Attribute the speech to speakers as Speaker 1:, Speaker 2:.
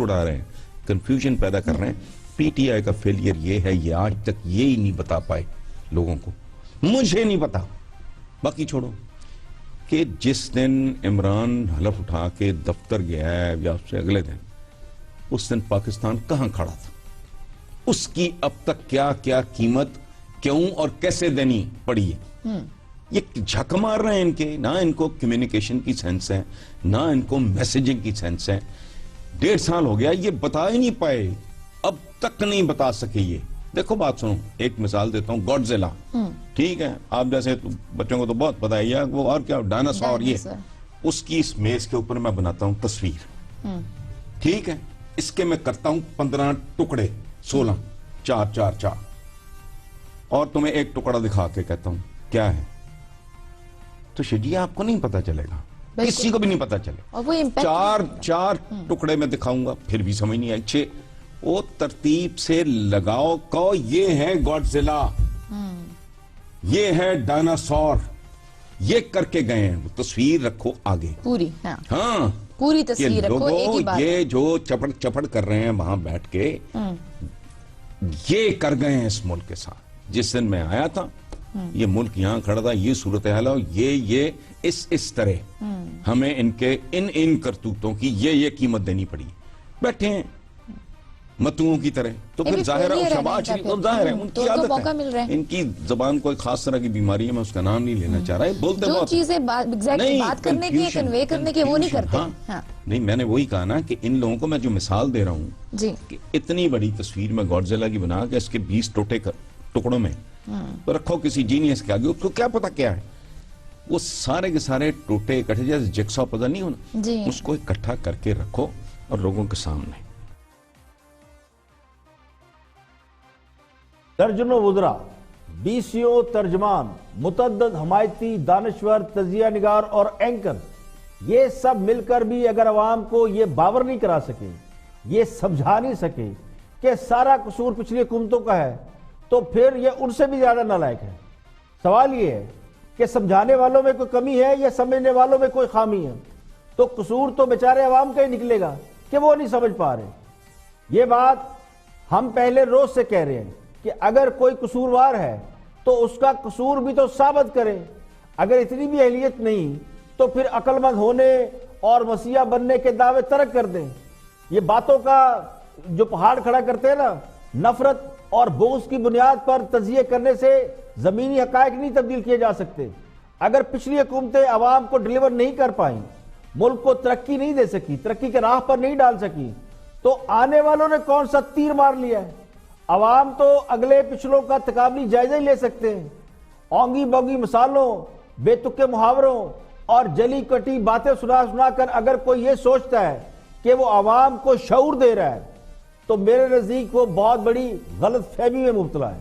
Speaker 1: اڑا رہے ہیں, کنفیوژن پیدا کر رہے ہیں. پی ٹی آئی کا فیلئر یہ ہے, یہ آج تک یہ ہی نہیں بتا پائے لوگوں کو, مجھے نہیں پتا, باقی چھوڑو, کہ جس دن عمران حلف اٹھا کے دفتر گیا ہے یا اس سے اگلے دن, اس دن پاکستان کہاں کھڑا تھا, اس کی اب تک کیا کیا قیمت کیوں اور کیسے دینی پڑی ہے. یہ جھک مار رہے ہیں ان کے, نہ ان کو کمیونیکیشن کی سینس ہے, نہ ان کو میسیجنگ کی سینس ہے. 1.5 سال ہو گیا, یہ بتا ہی نہیں پائے, اب تک نہیں بتا سکے. یہ دیکھو بات سنو, ایک مثال دیتا ہوں, گاڈزیلا, ٹھیک ہے, آپ جیسے بچوں کو تو بہت پتا ہے, وہ اور کیا ڈائناسور, یہ اس کی اس میز کے اوپر میں بناتا ہوں تصویر, ٹھیک ہے, اس کے میں کرتا ہوں 15 ٹکڑے, 16, 4 4 4, اور تمہیں ایک ٹکڑا دکھا کے کہتا ہوں کیا ہے, تو شجیہ آپ کو نہیں پتا چلے گا, کسی کو بھی نہیں پتا چلے. 4 ٹکڑے میں دکھاؤں گا پھر بھی سمجھ نہیں آئی. 6 وہ ترتیب سے لگاؤ, کو یہ ہے گاڈزیلا, یہ ہے ڈائناسور, یہ کر کے گئے ہیں. وہ تصویر رکھو آگے پوری, ہاں
Speaker 2: پوری تصویر رکھو, ایک ہی بات.
Speaker 1: یہ جو چپڑ چپڑ کر رہے ہیں وہاں بیٹھ کے, یہ کر گئے ہیں اس ملک کے ساتھ. جس دن میں آیا تھا, یہ ملک یہاں کھڑا تھا, یہ صورتحال ہو, یہ اس طرح ہمیں ان کے ان کرتوتوں کی یہ قیمت دینی پڑی. بیٹھے ہیں متوؤں کی طرح, تو پھر ظاہر ہے شہباز شریف تو ظاہر ہے ان کی عادت ہے, ان کی زبان کوئی خاص طرح کی بیماری ہے, میں اس کا نام نہیں لینا چاہ رہا ہے, بولتے بہت
Speaker 2: چیزیں بات کرنے کی, کنوے کرنے کی, وہ نہیں کرتے.
Speaker 1: نہیں, میں نے وہی کہا نا کہ ان لوگوں کو میں جو مثال دے رہا ہوں کہ اتنی بڑی تصویر میں گاڈزیلا کی بنا کے اس کے 20 ٹکڑوں میں تو رکھو کسی جینیس کے آگے, اس کو کیا پتا کیا ہے, وہ سارے کے سارے ٹوٹے اکٹھے جیسے جگسا پزل نہیں ہونا, اس کو اکٹھا کر کے رکھو اور لوگوں کے سامنے.
Speaker 3: درجنوں وزراء, 20 ترجمان, متعدد حمایتی, دانشور, تجزیہ نگار اور اینکر, یہ سب مل کر بھی اگر عوام کو یہ باور نہیں کرا سکے, یہ سمجھا نہیں سکے کہ سارا قصور پچھلی حکومتوں کا ہے, تو پھر یہ ان سے بھی زیادہ نالائق ہے. سوال یہ ہے کہ سمجھانے والوں میں کوئی کمی ہے یا سمجھنے والوں میں کوئی خامی ہے, تو قصور تو بیچارے عوام کا ہی نکلے گا کہ وہ نہیں سمجھ پا رہے. یہ بات ہم پہلے روز سے کہہ رہے ہیں کہ اگر کوئی قصوروار ہے تو اس کا قصور بھی تو ثابت کرے. اگر اتنی بھی اہلیت نہیں تو پھر عقل مند ہونے اور مسیحا بننے کے دعوے ترک کر دیں. یہ باتوں کا جو پہاڑ کھڑا کرتے ہیں نا, نفرت اور بغض کی بنیاد پر تجزیے کرنے سے زمینی حقائق نہیں تبدیل کیے جا سکتے. اگر پچھلی حکومتیں عوام کو ڈیلیور نہیں کر پائیں, ملک کو ترقی نہیں دے سکی, ترقی کے راہ پر نہیں ڈال سکی, تو آنے والوں نے کون سا تیر مار لیا ہے. عوام تو اگلے پچھلوں کا تقابلی جائزہ ہی لے سکتے ہیں. اونگی بونگی مثالوں, بے تکے محاوروں اور جلی کٹی باتیں سنا کر اگر کوئی یہ سوچتا ہے کہ وہ عوام کو شعور دے رہا ہے, تو میرے نزدیک وہ بہت بڑی غلط فہمی میں مبتلا ہے.